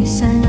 San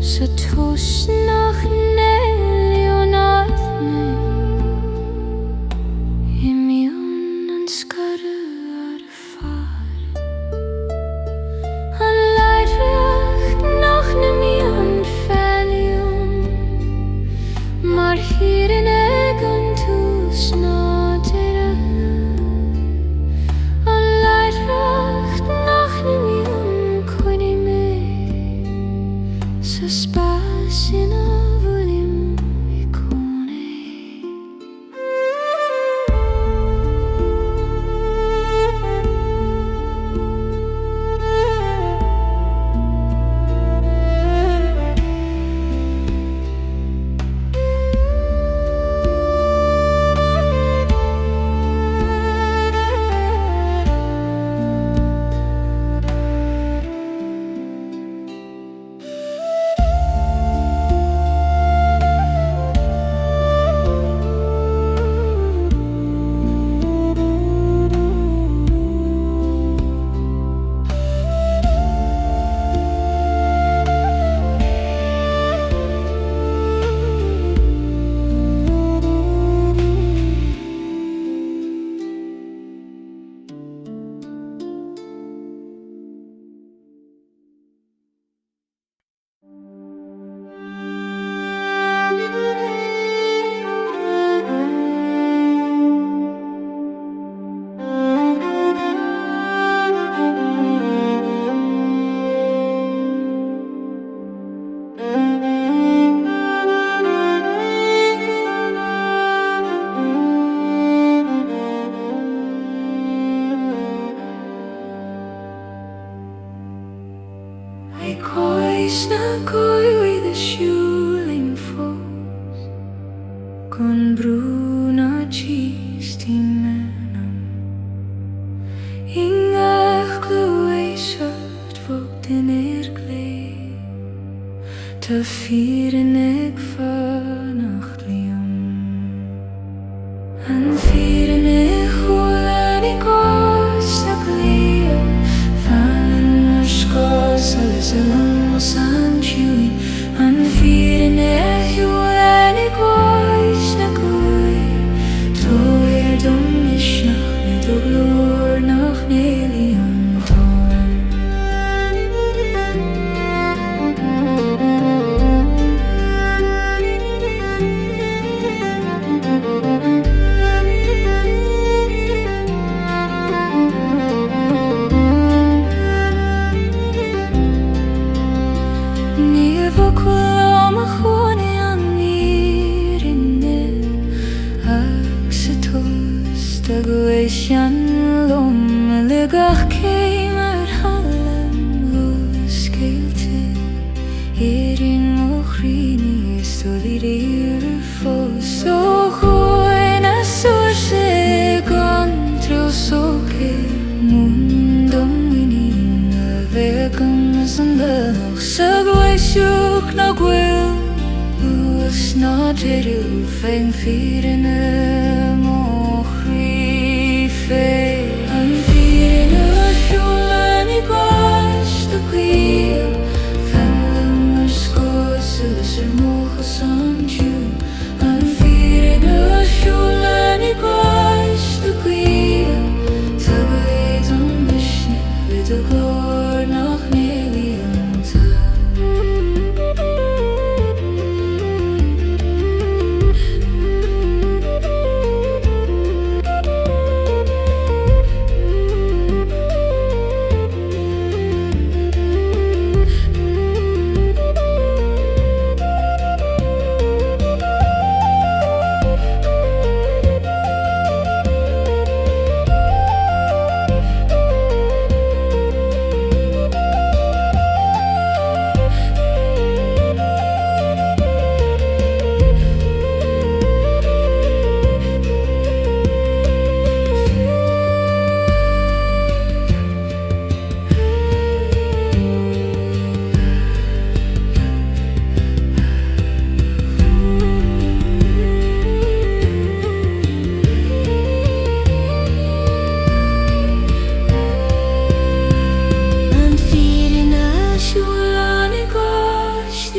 Soothe nach ionat nImíonn an scoile ar far an Litreacht nach nImíonn Fhilleann mar Fhírinne gan tús ná Éire an Litreacht nach nImíonn coinne mé sa spás in a bhfuilim I cónaí. Éist na coilh the siúling fós con brúna tístí menam ingach glúéisiart fógtain glé tá Fhírinne fanacht liam an Fhírinne chúlainn gás na glía Fhilleann mar Solas an tún an Fhírinne chúlainn gás na gúil tóir dom misneach le do glór nach nImíonn táin. An lom le gach céim ar hallam scéalte Éireann mo chríonaí solidíar fós ó chuain a suairse gan trosócé mún domhaoinín a bheith as an bhealach sa ghlaisiúch na ghuill luas ná deireadh féin Fhírinne mo an Fhírinne chúlainn gás na glía Fhilleann mar Solas ar mochas an tún an Fhírinne chúlainn gás na glía Tugadh an misneach le do glór nach nImíonn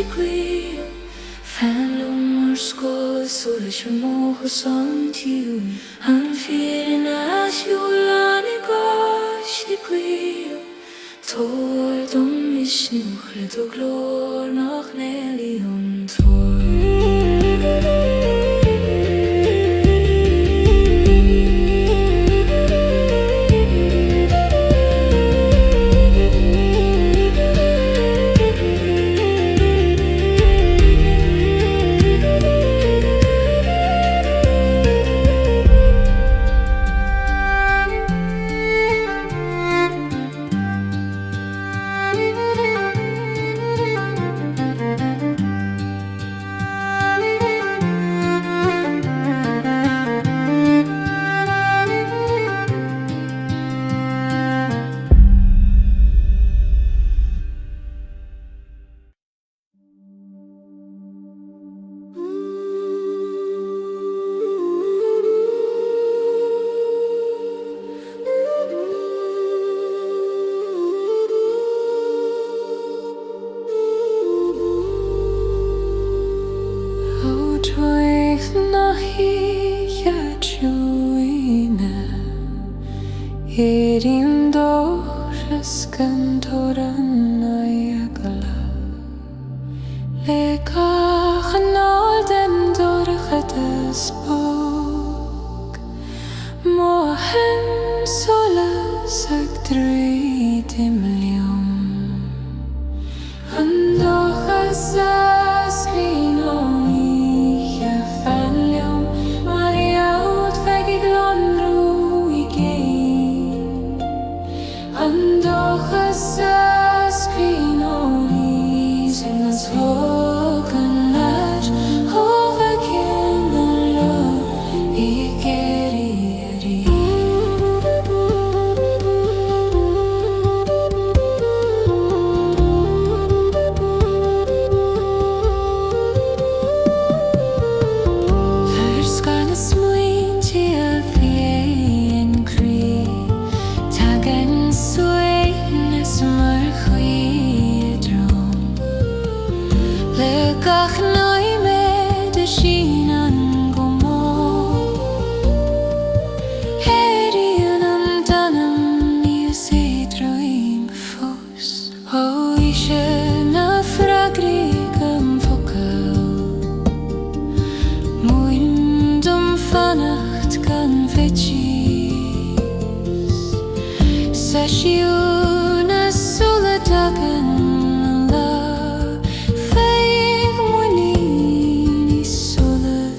ghealach Fhilleann Solas mothach an tiún an Fhírinne siúil ag ghealach Tóir dom misnúch le do glór nach nImíonn Éireann doras gan toran agala Le gach an alden dorachad spog Mohaigh Solas ag dríd imliom An dochas ascrín ó Íche fanliom Mari out fegig lonrú I géin An dochas ascrín ó leis in as hogan leis Ovacin an lo I geirí First gan is muinti a bhíon crí Tagan suaimhneas mar chuí drom Le gach nImíonn a sin an go Éireann an danam níos éadroim fós Ó Íse na freagraigh an focail Muin dom fannacht gan bhitís Sa siúna súla dagan an lá Feigh muoín I Solas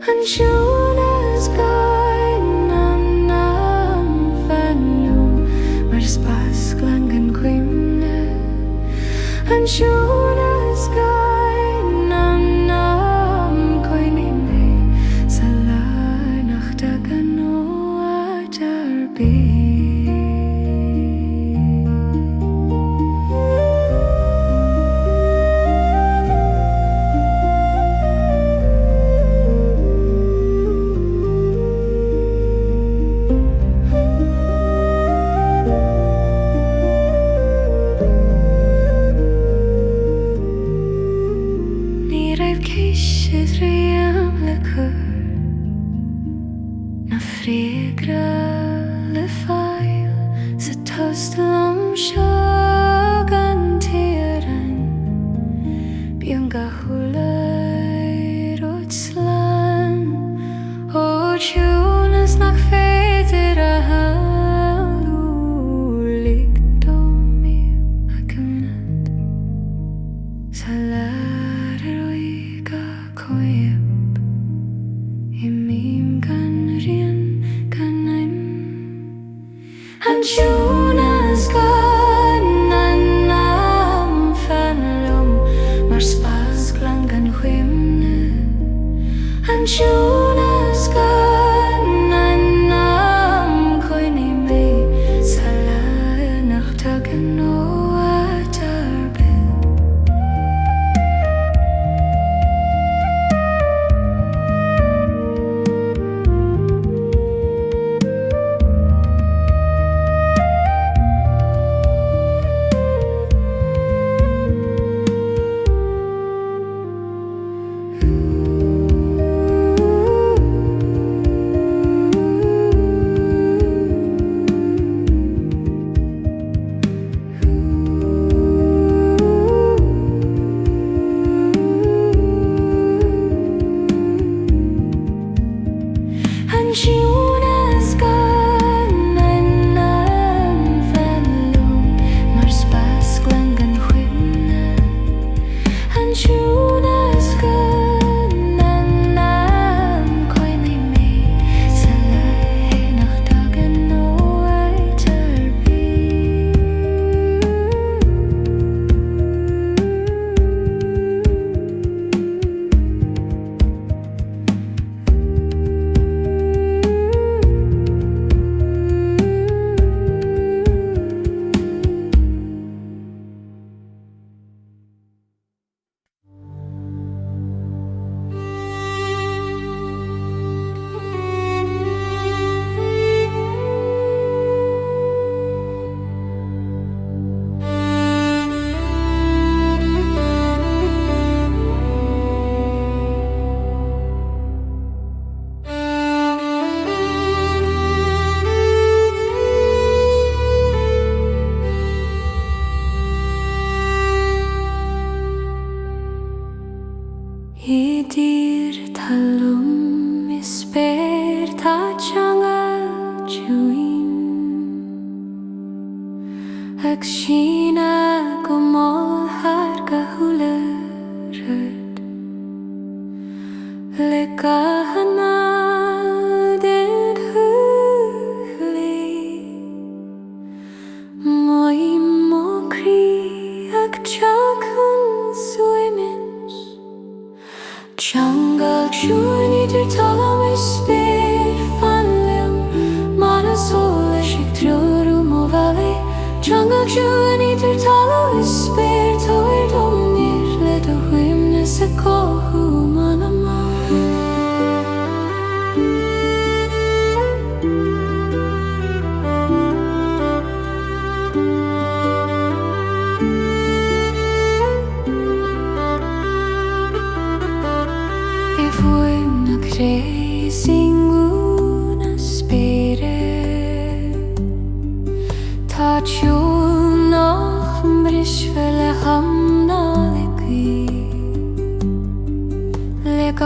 an siúnas gain an fanúm mar spas glangan cuimne an siúnas gain an coinnim mé sa lánach dagan ó atarbi.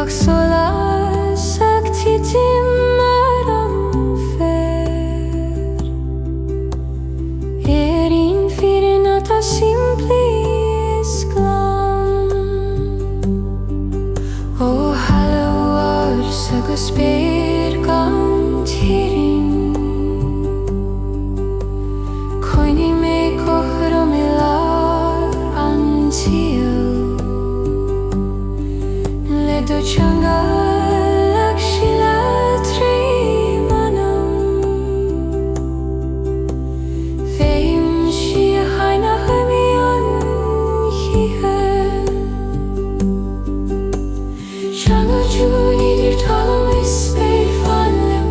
Solas actitim ghealach síle trí manam féim sí a chaine nImíonn chithe Seanga dún idir talam is spéid fanlim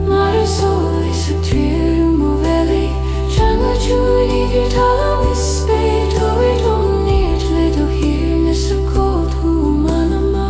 mar a Solas a tríú mothaighí Seanga dún idir talam is spéid óid níir le do Fhírinne sa cóthú manama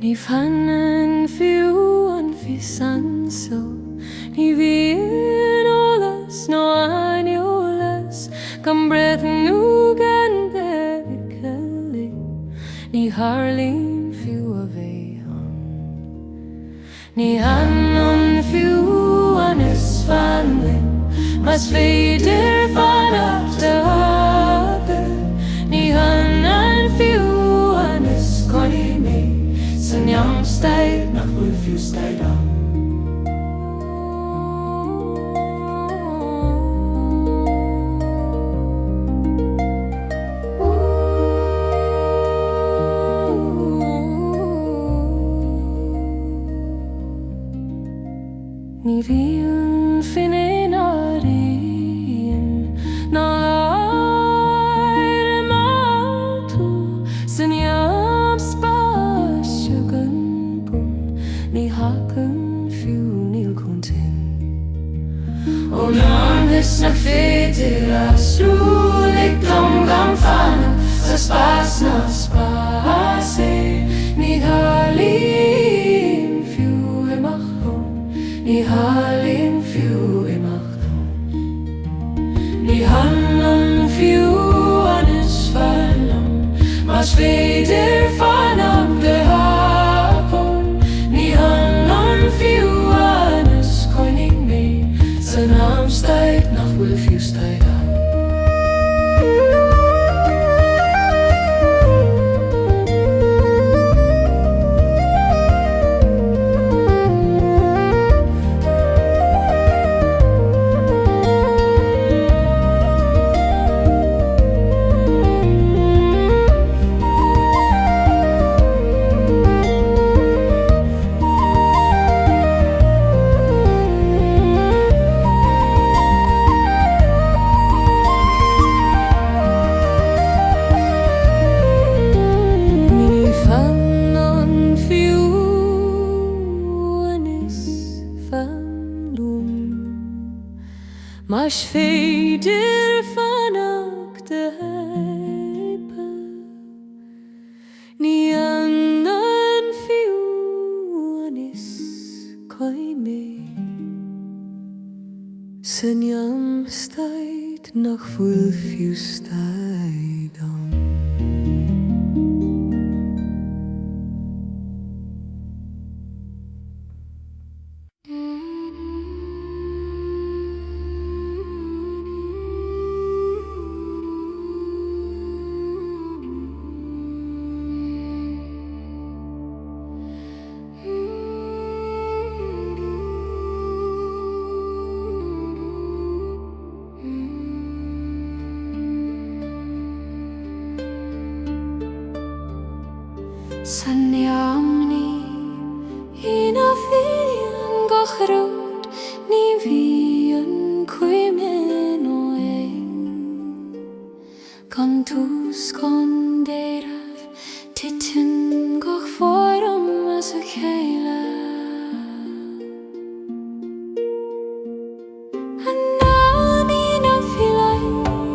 Ní fannan fiú an fi sanso Ní bhíon ólas nó aineolas gan breathnú gan bhfeiceala Ní tharlaíonn fiú a bheith an Ní hanan fiú an is fanlin mas féidir fanach de haga Ní hanan fiú an is coinne Sa Neamh staid nach bhfuil fiú staid an Ní bhíonn Fhilleann áiríonn ná leir mátú sa Neamh spáise gan bun Ní hacann fiú níl contin Ó námhas nach féidir a srúlaigh dom gan fanna sa spás na spás é Ní tharlaíonn fiú amach dom Ní tharlaíonn fiú amach dom Ní hanan fiú an is fanam mas féidir fanam de hapon Ní hanan fiú an is coinnig mé Sa Neamh staid nach bhfuil fiú staid an Mas féidir fanach de heipe Ní anan fiú an is coinne Sa Neamh staid nach bhfuil fiú staid an Sa Neamhní ina Fhírinne gachrúd ní bhíonn cuimhin ó é gan tús gan an deireadh titin gach fórum as a chéile. An náí na Fhilleann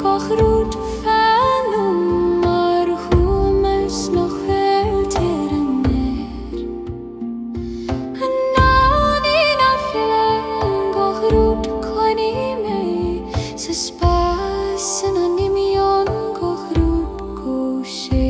gach rúd fellum mar chumas nach bhfuil tíreann Éire. An náí na Fhilleann gach rúd clainní mé sa spás in an nImíonn gach rúd go sé.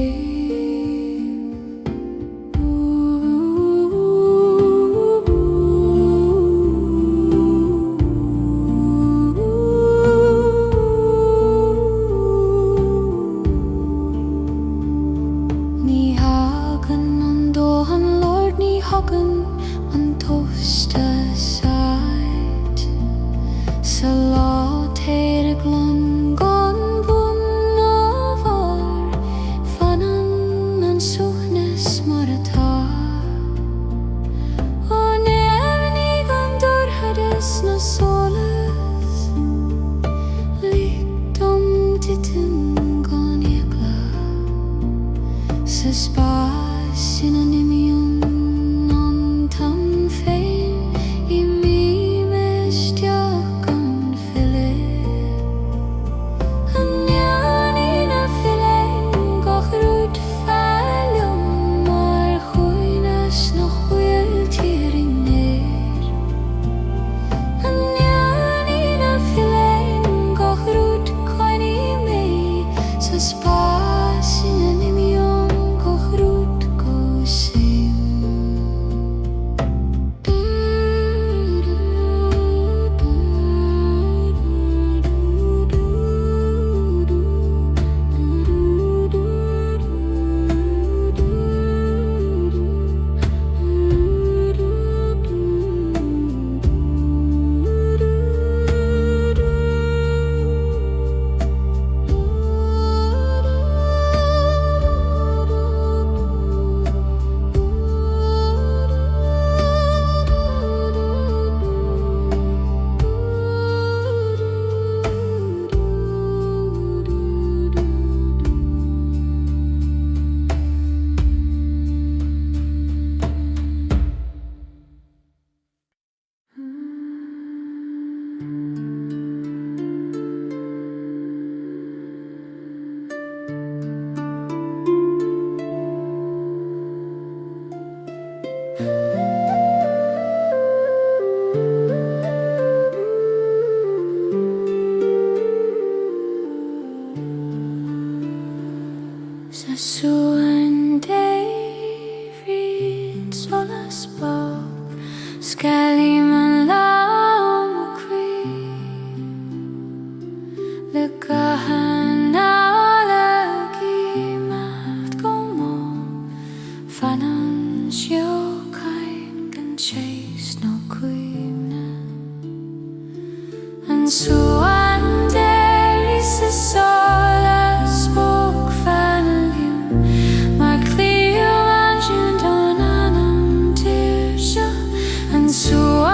Ní hagan an dóthan Lord, ní hagan an tosta side. Sa lá téire glun gan bun á bhar, fannan an suaimhneas mar atá. Ó neamh gan dúrthadas na Solas, lídum titin gan ghealach. Sa spás in an nImíonn an tam féin, I mí isteach an Fhilleann. An náí na Fhilleann gach rúd fellum mar chumas nach bhfuil tíreann Éire. An náí na Fhilleann gach rúd clainní mé sa spás in an nImíonn gach rúd go sé. Sa suainn Éire Solas bob, scailíonn lam ó crí. Le gahan mat go mó, fannan seochain gan chase no cuimhne. An suainn Éire sa Solas bóg fellum mar clíomh an siúd an anam tíre seo. An suainn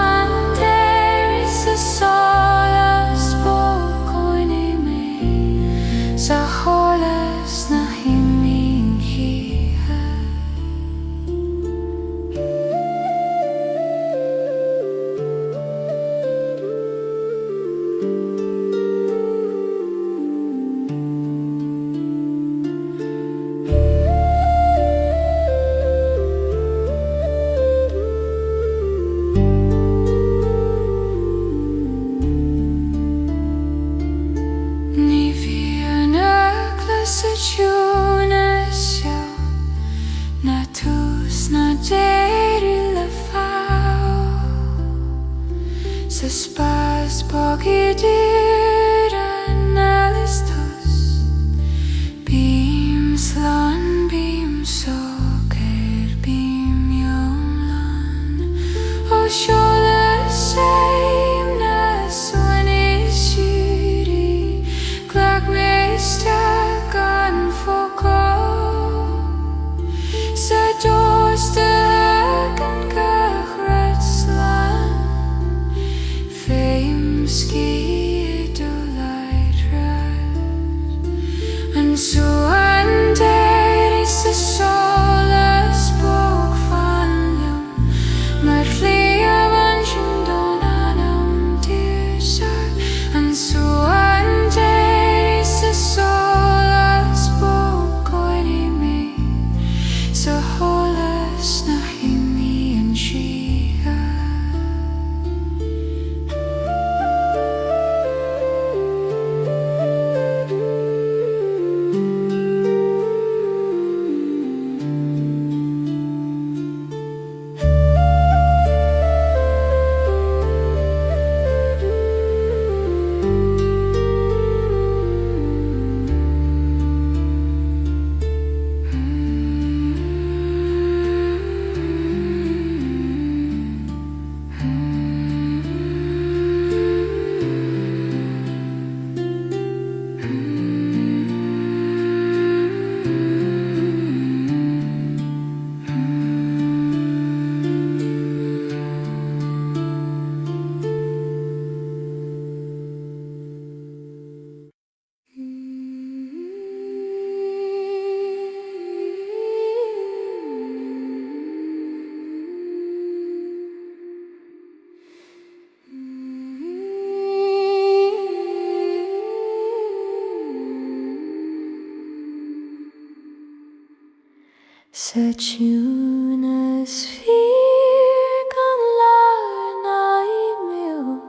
Suaimhneas fíor gan leabhar nImíonn,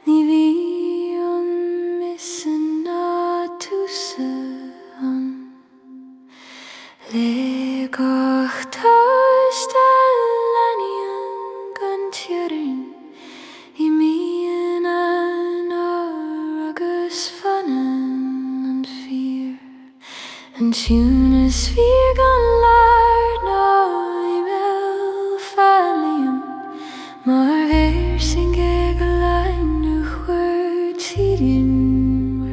nImíonn misan ná túsa an. Le gach táiste leanaíonn gan Fhírinne, Immerse agus fanann an fíor. An Suaimhneas fíor gan leabhar nImíonn Fhilleann, mar bhéir sin ghealach nó chuir Fhírinne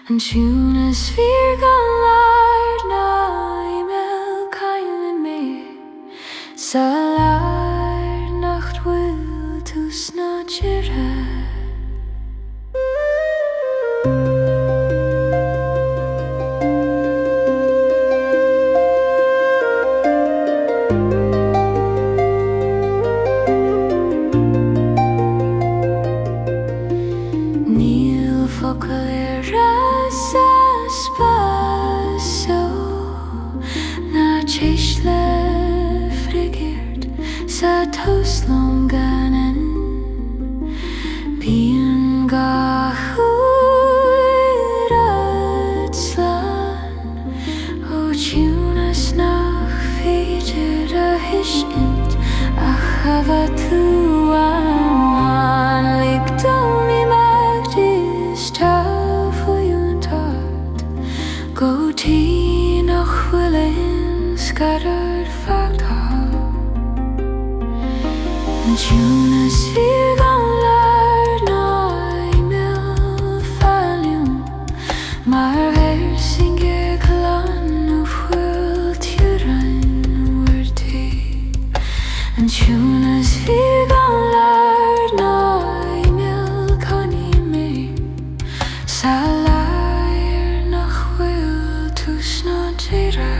An Suaimhneas fíor gan leabhar nImíonn Ainm sa leabhar nach bhfuil tús ná Éire.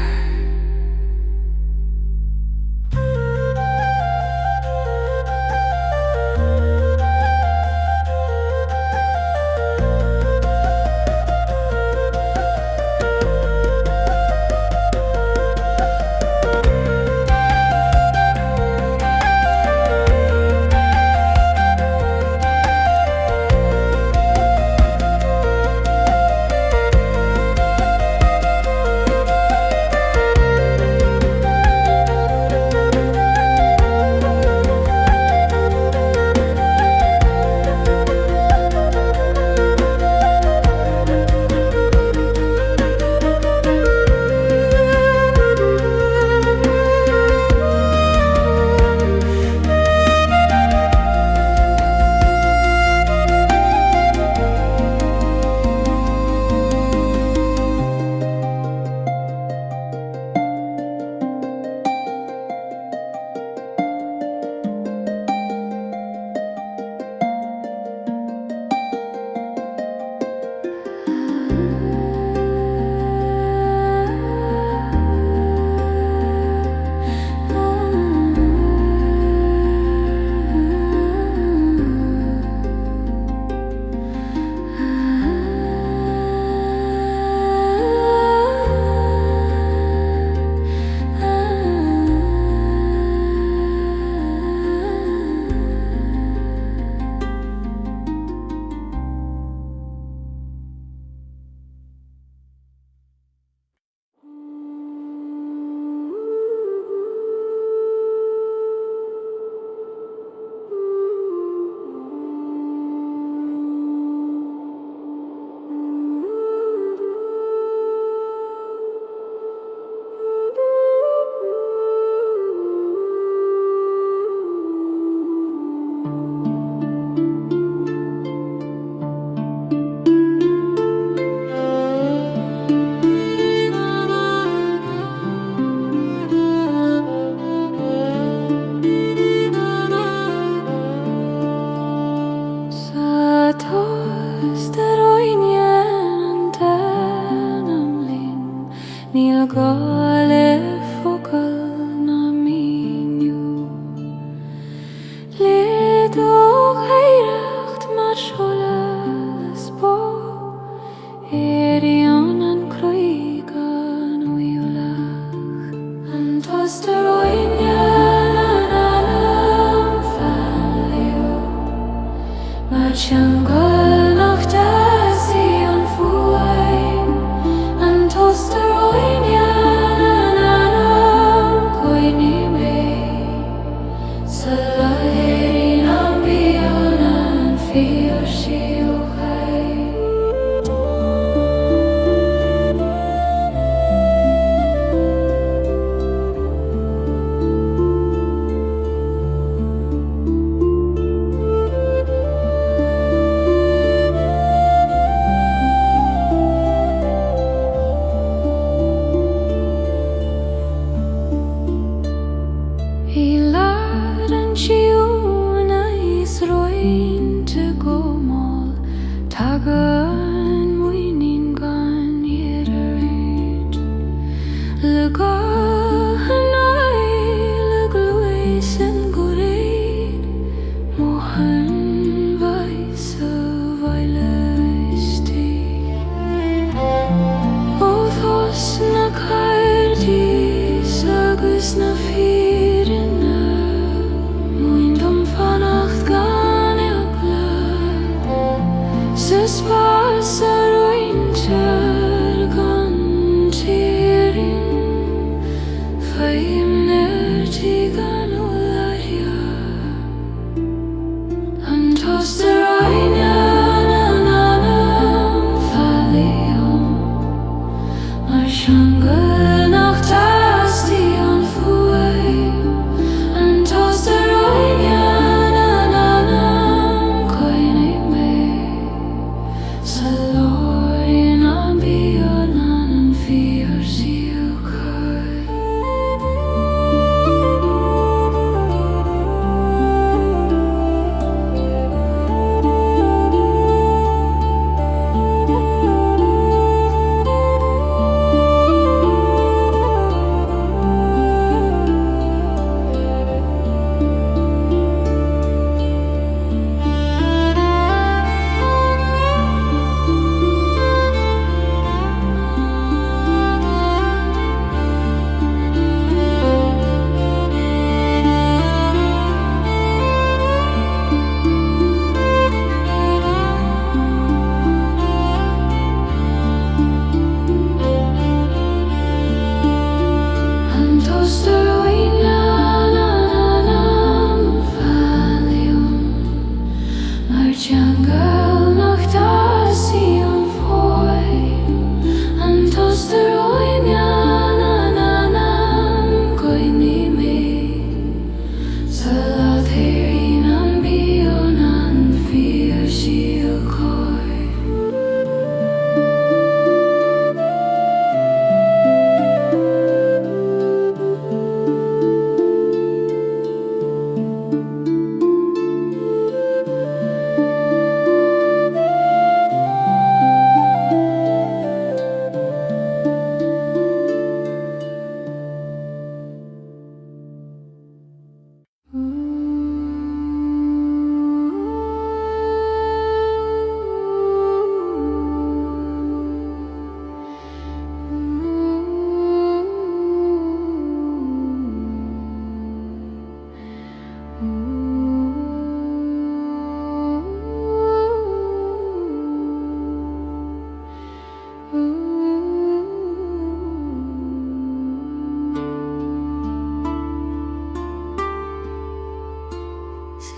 Éire an cruig an bhfuil jungle nach das die on fwy and toss the roian anam coine me salorian ambient and fíor you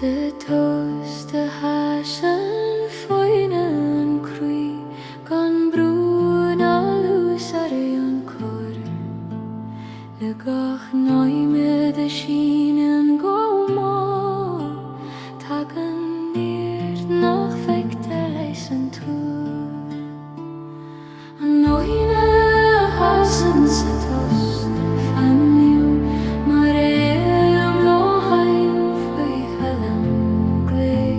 the toast the hash and Fhírinne crui gan brúna lúsarion cor le gach Ainm the sheen go má tagan near nach fekte leis an tú an oine hasan sa toast famnium mar lo hain foi Fhilleann glei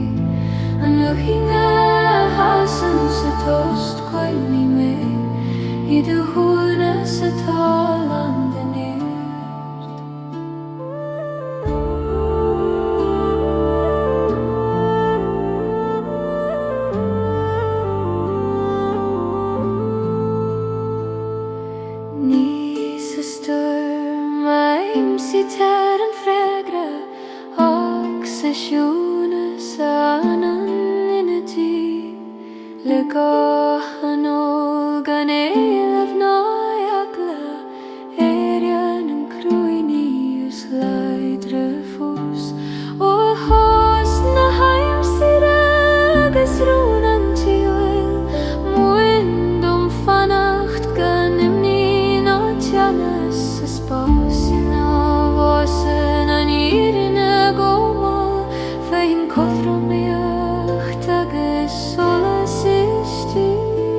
an oine hasan sa toast coini me I du húna sa tal an den ter an fregre ach sa siúna sa an inatí le gahan ó gan éileh náag le Éire an cruinní us leidre fós ó hás na haimsire agus rún an tíil muindum fannacht gan Immerse á teannas sa spásin Wasen an Fhírinne go má féin coframíocht agus Solas istigh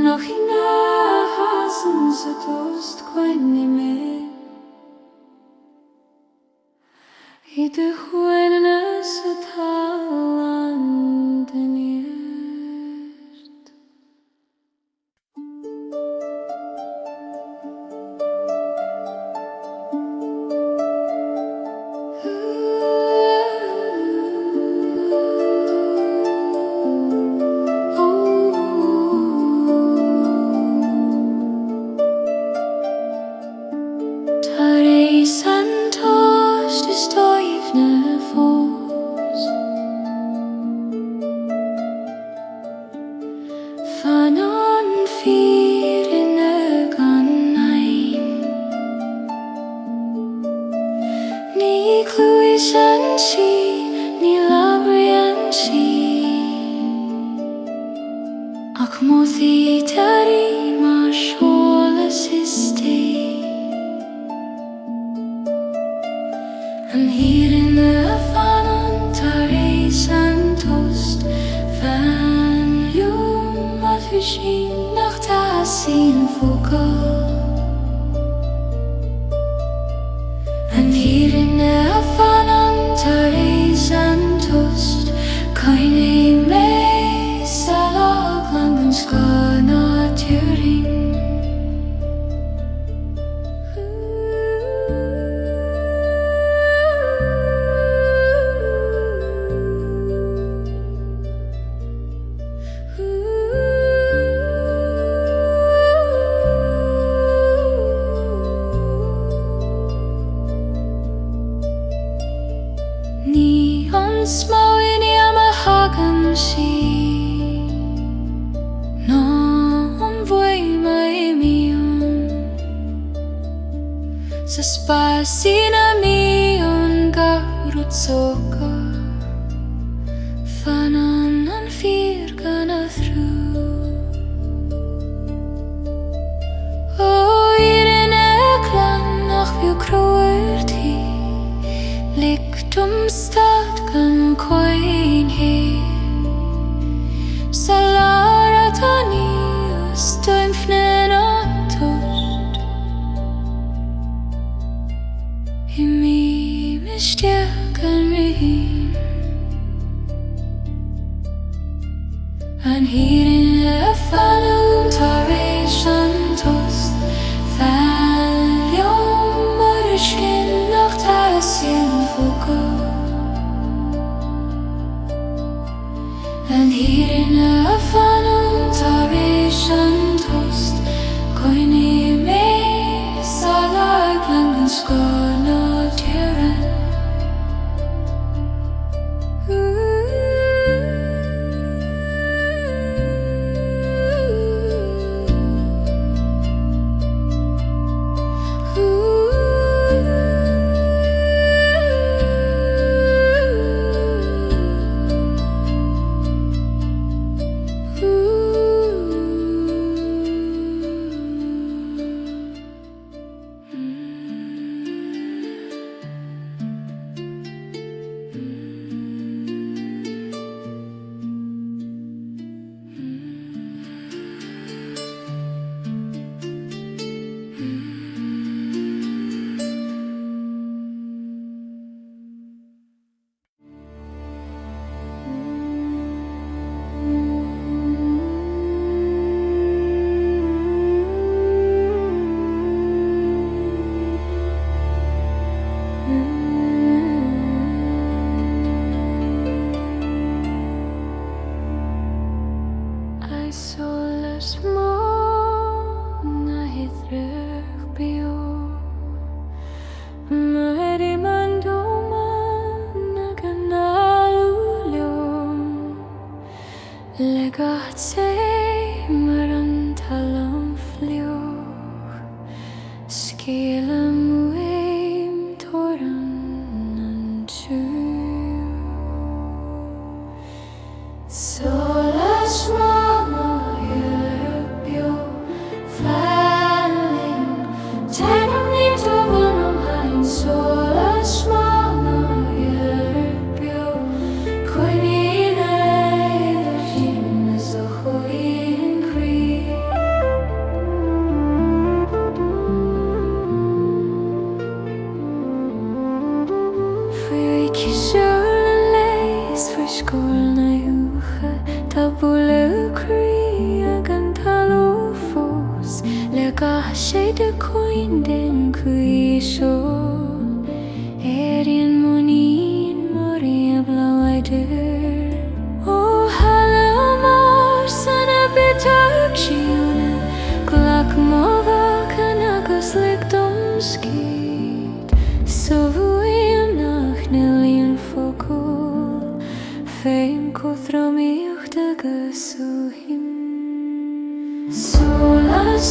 Nach hasan sa tost nImíonn de Fhírinne sa talan den Éist. Tar Éist an tost soaimhneas fós fan an Fhírinne gan Ainm. Ní clúis an sí, ní labhraí an sí, ach mothaigh tarí mar Solas istigh. An Fhírinne fanan tar Éist an tost bhFuil mothaigh Nach sín fócail. An Fhírinne fanan tar Éist an tost coinne mé salach langan sconát Fhírinne. Ní an smáin hagan sí, ná an bhfuil nImíonn sa spásí nImíonn garúd soca fanan an fíor gan a thrú. Ó Fhírinne clan nach bhíodh cruairtí Lichtumstad gan coinhe Salara tanius Suaimhneas an tost misty gan rihin. An Fhírinne fanan tar Éist an tost Fhilleann mothaigh Nach sín fócail. An Fhírinne fanan tar Éist an tost Ga sé de coin den cuisio Éireann muoín morí blaidir ó hala mar sanna bitar siúna ghlach mothaigh agus ligdom scíd so bhfuil nach nImíonn focúil féin cothramíocht agus suaimhneas Solas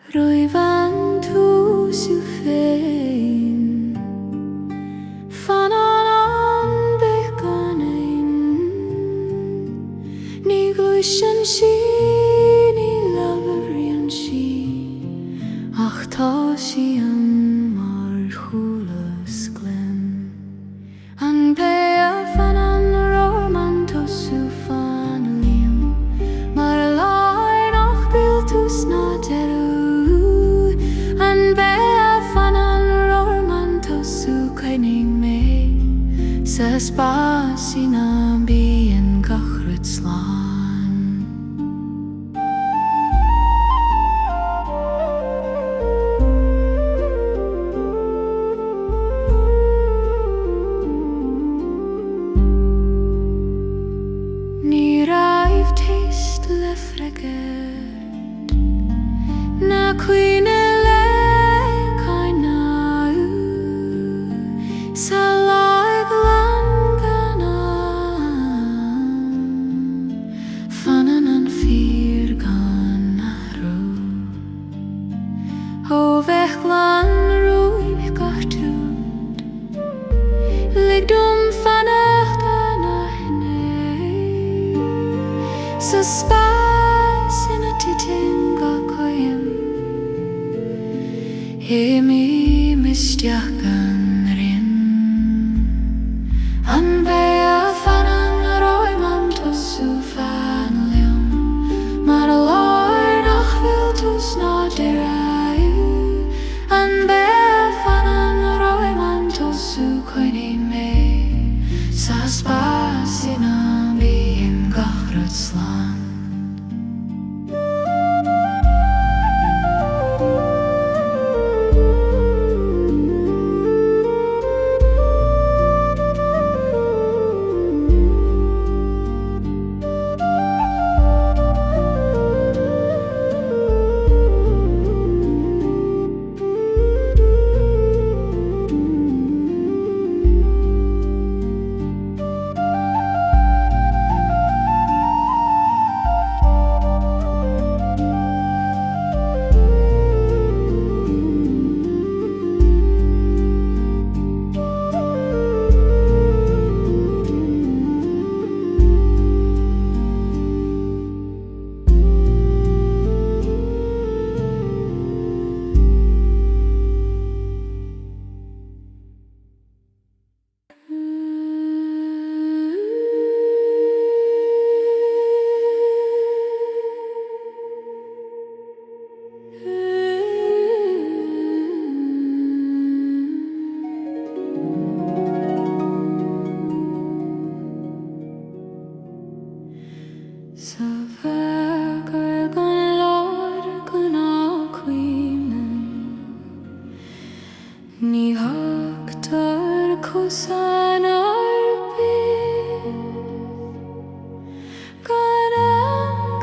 Roivan tú sú féin Fan an Unbidden Ní gluisean sí ní labhraíonn sí ach tá sí an mar chulas glen An pe fan an roman tosú fan líam mar a láir nach bhfuil tús ná deirú An be fan an roman tosú cainig mé sa spásí na bíon gachrad sláán Ní raibh téist le freagart na cuine Sa spás in a titin ga coim mi misteach gan rin An be a fan an roiman tosú fan liom Mar a láir nach bhfuil tús ná deirú An be a fan an roiman tosú coinnig mé sa spás in a bíon gachrad sláán Sa bhfeagal gan Lord gan ácuimhneann, ní theachtar cosán arbit, gan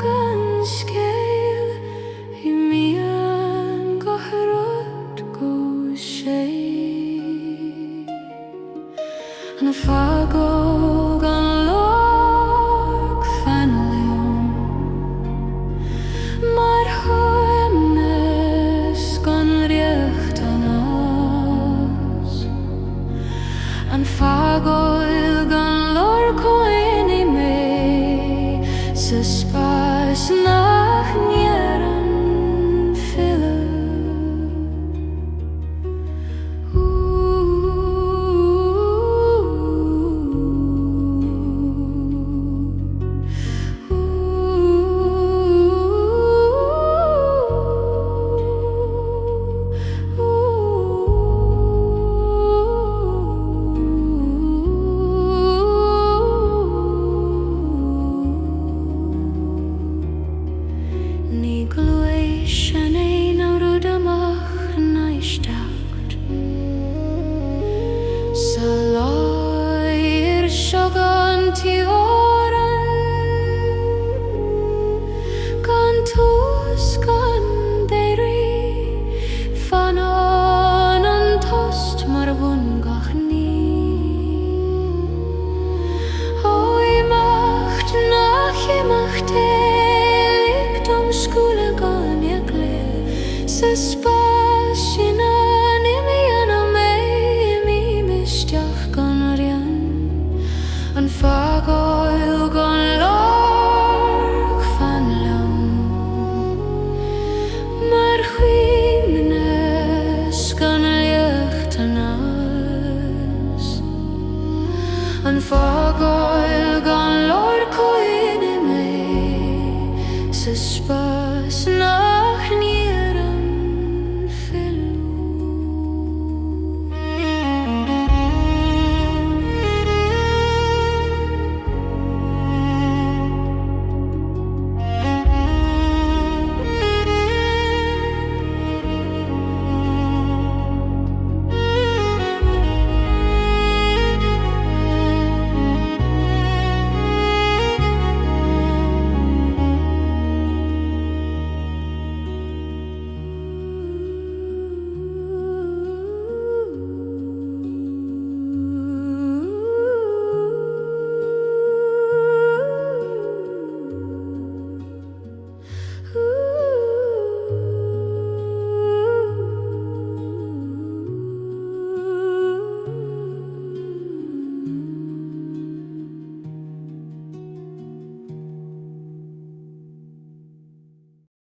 gan scéal Immerse go rud go sé, an fhagó gan Lord fanlumm, mar soaimhneas gan Litreacht an fhagóil gan Lord coinne mé sa spás nach nImíonn Fhilleann. Ní leis an éin á rud amach na isteacht, sa leir seo gan tíoran, gan tús gan d'éirí, fanán an tost mar bhain gach ní. Ó imeacht nach imeacht Scúla gan sa spás sin nImíonn mé misteach gan rian, an fhagóil gan Lord fanlumm, mar soaimhneas gan Litreacht an fhagóil gan Lord coinne mé sa spás